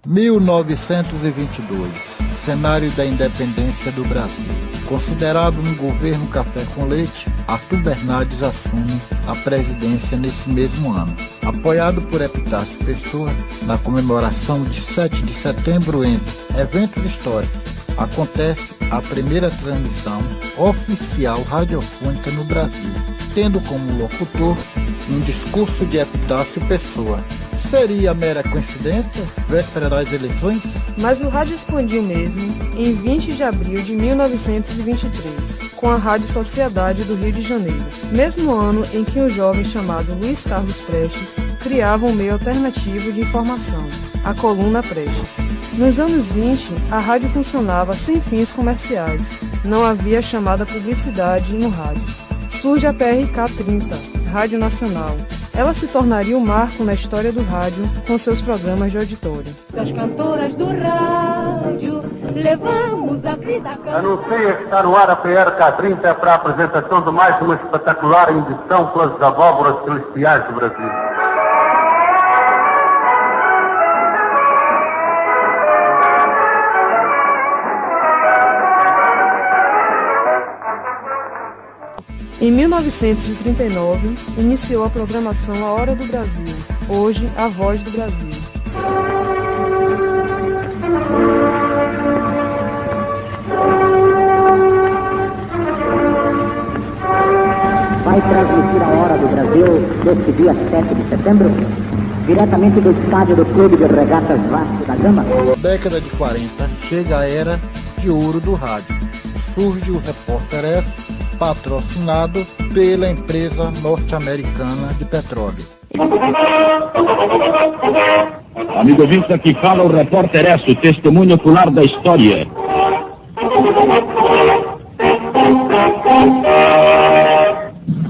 1922, cenário da independência do Brasil. Considerado um governo café com leite, Arthur Bernardes assume a presidência nesse mesmo ano. Apoiado por Epitácio Pessoa, na comemoração de 7 de setembro entre eventos históricos, acontece a primeira transmissão oficial radiofônica no Brasil, tendo como locutor um discurso de Epitácio Pessoa. Seria mera coincidência, véspera das eleições? Mas o rádio expandiu mesmo em 20 de abril de 1923, com a Rádio Sociedade do Rio de Janeiro, mesmo ano em que um jovem chamado Luiz Carlos Prestes criava um meio alternativo de informação, a Coluna Prestes. Nos anos 20, a rádio funcionava sem fins comerciais, não havia chamada publicidade no rádio. Surge a PRK 30, Rádio Nacional. Ela se tornaria um marco na história do rádio com seus programas de auditório. As cantoras do rádio, levamos a vida a... Anuncia que está no ar a PRK 30 para a apresentação de mais uma espetacular edição pelas abóboras celestiais do Brasil. Em 1939, iniciou a programação A Hora do Brasil, hoje A Voz do Brasil. Vai transmitir A Hora do Brasil deste dia 7 de setembro, diretamente do estádio do Clube de Regatas Vasco da Gama. Na década de 40, chega a era de ouro do rádio. Surge o Repórter S, patrocinado pela empresa norte-americana de petróleo. Amigo ouvinte, aqui fala o Repórter S, o testemunho ocular da história.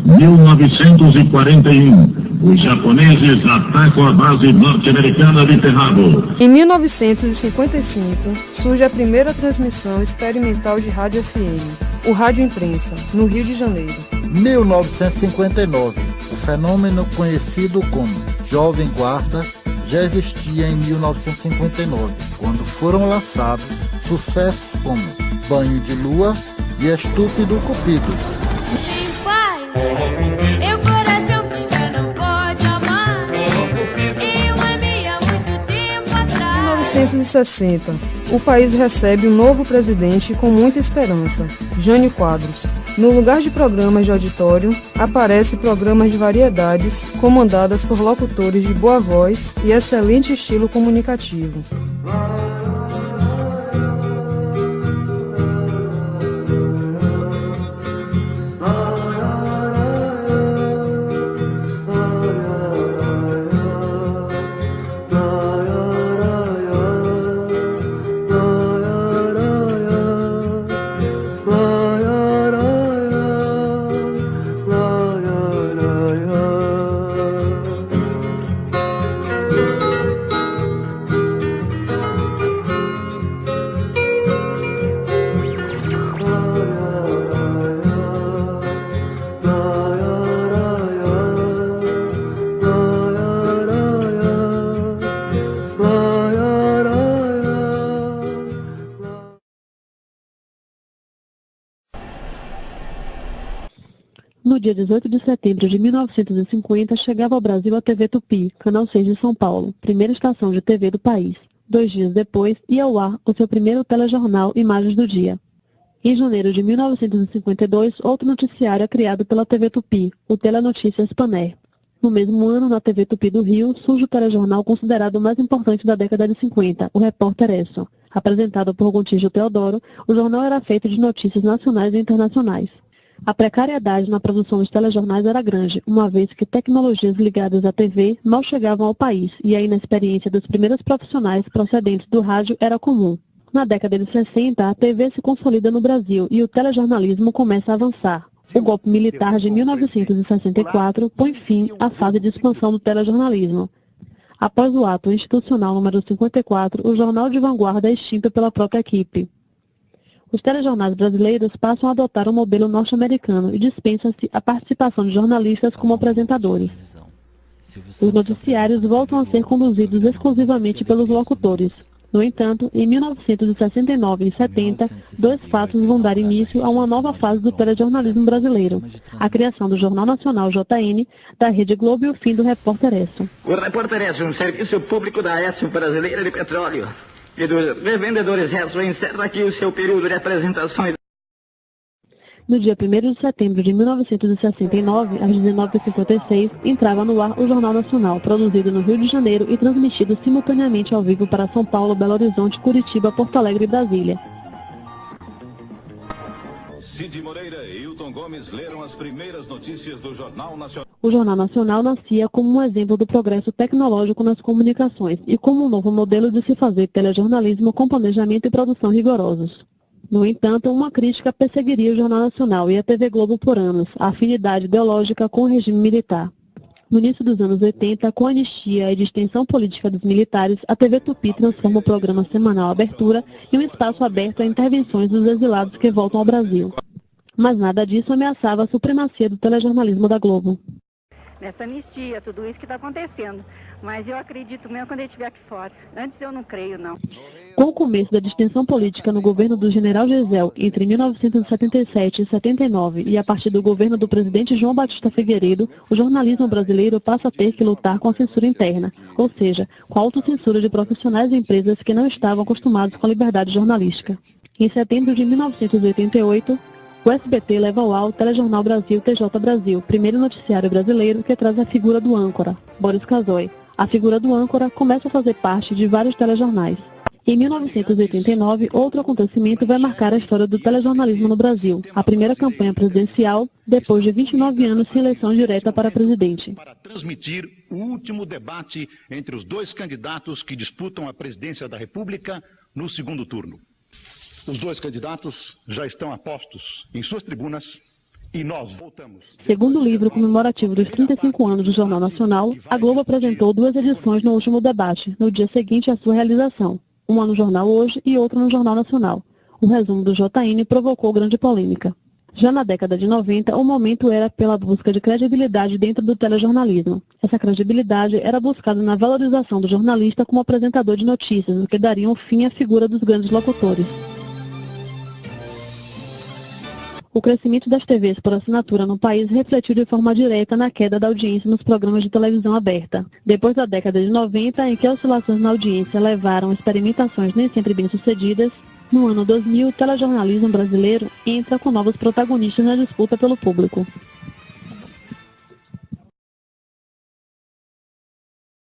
Em 1941, os japoneses atacam a base norte-americana de Terrabo. Em 1955, surge a primeira transmissão experimental de rádio FM, o Rádio Imprensa, no Rio de Janeiro. 1959, o fenômeno conhecido como Jovem Guarda já existia em 1959, quando foram lançados sucessos como Banho de Lua e Estúpido Cupido. Meu coração que já não pode amar, eu amei há muito tempo atrás. Em 1960, o país recebe um novo presidente com muita esperança, Jânio Quadros. No lugar de programas de auditório, aparecem programas de variedades comandadas por locutores de boa voz e excelente estilo comunicativo. No dia 18 de setembro de 1950, chegava ao Brasil a TV Tupi, Canal 6 de São Paulo, primeira estação de TV do país. 2 dias depois, ia ao ar o seu primeiro telejornal Imagens do Dia. Em janeiro de 1952, outro noticiário é criado pela TV Tupi, o Telenotícias Paner. No mesmo ano, na TV Tupi do Rio, surge o telejornal considerado o mais importante da década de 50, o Repórter S. Apresentado por Gontijo Teodoro, o jornal era feito de notícias nacionais e internacionais. A precariedade na produção dos telejornais era grande, uma vez que tecnologias ligadas à TV mal chegavam ao país e a inexperiência dos primeiros profissionais procedentes do rádio era comum. Na década de 60, a TV se consolida no Brasil e o telejornalismo começa a avançar. O golpe militar de 1964 põe fim à fase de expansão do telejornalismo. Após o ato institucional número 54, o jornal de vanguarda é extinto pela própria equipe. Os telejornais brasileiros passam a adotar o modelo norte-americano e dispensa-se a participação de jornalistas como apresentadores. Os noticiários voltam a ser conduzidos exclusivamente pelos locutores. No entanto, em 1969 e 70, dois fatos vão dar início a uma nova fase do telejornalismo brasileiro: a criação do Jornal Nacional JN, da Rede Globo e o fim do Repórter Esso. O Repórter Esso, um serviço público da Esso Brasileira de Petróleo e dos revendedores Esso, encerra aqui o seu período de apresentações. No dia 1º de setembro de 1969, às 19h56, entrava no ar o Jornal Nacional, produzido no Rio de Janeiro e transmitido simultaneamente ao vivo para São Paulo, Belo Horizonte, Curitiba, Porto Alegre e Brasília. Cid Moreira e Hilton Gomes leram as primeiras notícias do Jornal Nacional. O Jornal Nacional nascia como um exemplo do progresso tecnológico nas comunicações e como um novo modelo de se fazer telejornalismo com planejamento e produção rigorosos. No entanto, uma crítica perseguiria o Jornal Nacional e a TV Globo por anos: a afinidade ideológica com o regime militar. No início dos anos 80, com a anistia e de extensão política dos militares, a TV Tupi transforma o programa semanal Abertura em um espaço aberto a intervenções dos exilados que voltam ao Brasil. Mas nada disso ameaçava a supremacia do telejornalismo da Globo. Nessa anistia, tudo isso que está acontecendo. Mas eu acredito mesmo quando ele estiver aqui fora. Antes eu não creio, não. Com o começo da distensão política no governo do general Gesel entre 1977 e 79 e a partir do governo do presidente João Batista Figueiredo, o jornalismo brasileiro passa a ter que lutar com a censura interna, ou seja, com a autocensura de profissionais e empresas que não estavam acostumados com a liberdade jornalística. Em setembro de 1988, o SBT leva ao ar o Telejornal Brasil TJ Brasil, primeiro noticiário brasileiro que traz a figura do âncora, Boris Casoy. A figura do âncora começa a fazer parte de vários telejornais. Em 1989, outro acontecimento vai marcar a história do telejornalismo no Brasil, a primeira campanha presidencial, depois de 29 anos sem eleição direta para presidente. Para transmitir o último debate entre os dois candidatos que disputam a presidência da República no segundo turno. Os dois candidatos já estão a postos em suas tribunas e nós voltamos. Segundo o livro comemorativo dos 35 anos do Jornal Nacional, a Globo apresentou 2 edições no último debate, no dia seguinte à sua realização, uma no Jornal Hoje e outra no Jornal Nacional. O resumo do JN provocou grande polêmica. Já na década de 90, o momento era pela busca de credibilidade dentro do telejornalismo. Essa credibilidade era buscada na valorização do jornalista como apresentador de notícias, o que daria um fim à figura dos grandes locutores. O crescimento das TVs por assinatura no país refletiu de forma direta na queda da audiência nos programas de televisão aberta. Depois da década de 90, em que oscilações na audiência levaram a experimentações nem sempre bem-sucedidas, no ano 2000 o telejornalismo brasileiro entra com novos protagonistas na disputa pelo público.